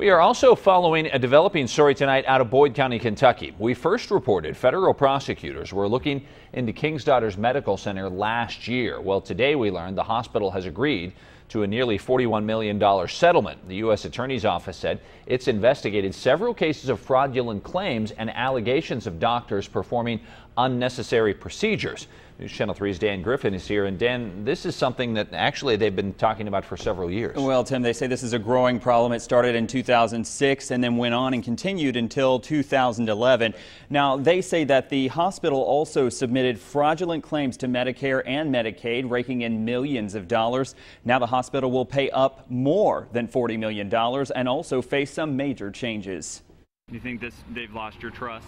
We are also following a developing story tonight out of Boyd County, Kentucky. We first reported federal prosecutors were looking into King's Daughters Medical Center last year. Well, today we learned the hospital has agreed to a nearly $41 million settlement. The U.S. Attorney's Office said it's investigated several cases of fraudulent claims and allegations of doctors performing unnecessary procedures. News Channel 3's Dan Griffin is here. And Dan, this is something that actually they've been talking about for several years. Well, Tim, they say this is a growing problem. It started in 2006 and then went on and continued until 2011. Now, they say that the hospital also submitted fraudulent claims to Medicare and Medicaid, raking in millions of dollars. Now the hospital will pay up more than $40 million and also face some major changes. Do you think they've lost your trust?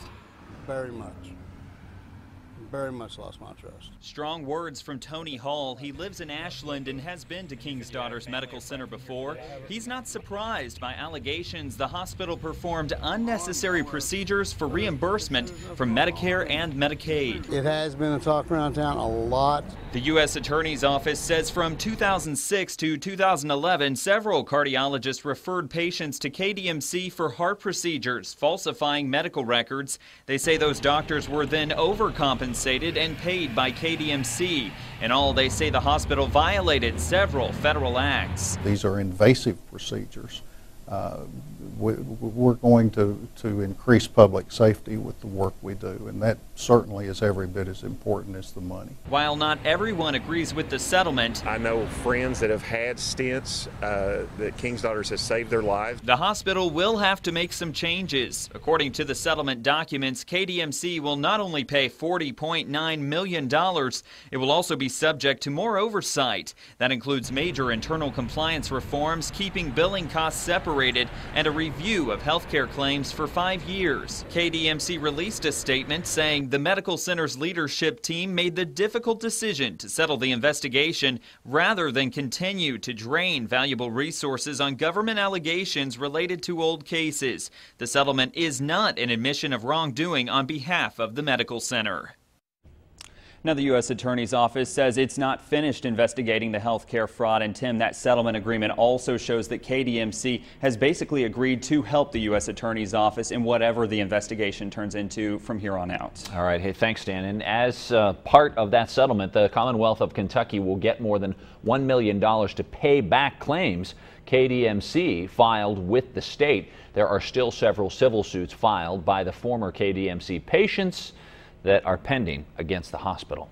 Very much. Very much lost my trust. Strong words from Tony Hall. He lives in Ashland and has been to King's Daughters Medical Center before. He's not surprised by allegations the hospital performed unnecessary procedures for reimbursement from Medicare and Medicaid. It has been a talk around town a lot. The U.S. Attorney's Office says from 2006 to 2011, several cardiologists referred patients to KDMC for heart procedures, falsifying medical records. They say those doctors were then overcompensated and paid by KDMC. In all, they say the hospital violated several federal acts. These are invasive procedures. We're going to increase public safety with the work we do, and that certainly is every bit as important as the money. While not everyone agrees with the settlement, I know friends that have had stents that King's Daughters has saved their lives. The hospital will have to make some changes. According to the settlement documents, KDMC will not only pay $40.9 million, it will also be subject to more oversight. That includes major internal compliance reforms, keeping billing costs separated, and a review of healthcare claims for 5 years. KDMC released a statement saying the medical center's leadership team made the difficult decision to settle the investigation rather than continue to drain valuable resources on government allegations related to old cases. The settlement is not an admission of wrongdoing on behalf of the medical center. Now, the U.S. Attorney's Office says it's not finished investigating the health care fraud. And Tim, that settlement agreement also shows that KDMC has basically agreed to help the U.S. Attorney's Office in whatever the investigation turns into from here on out. All right. Hey, thanks, Dan. And as part of that settlement, the Commonwealth of Kentucky will get more than $1 million to pay back claims KDMC filed with the state. There are still several civil suits filed by the former KDMC patients that are pending against the hospital.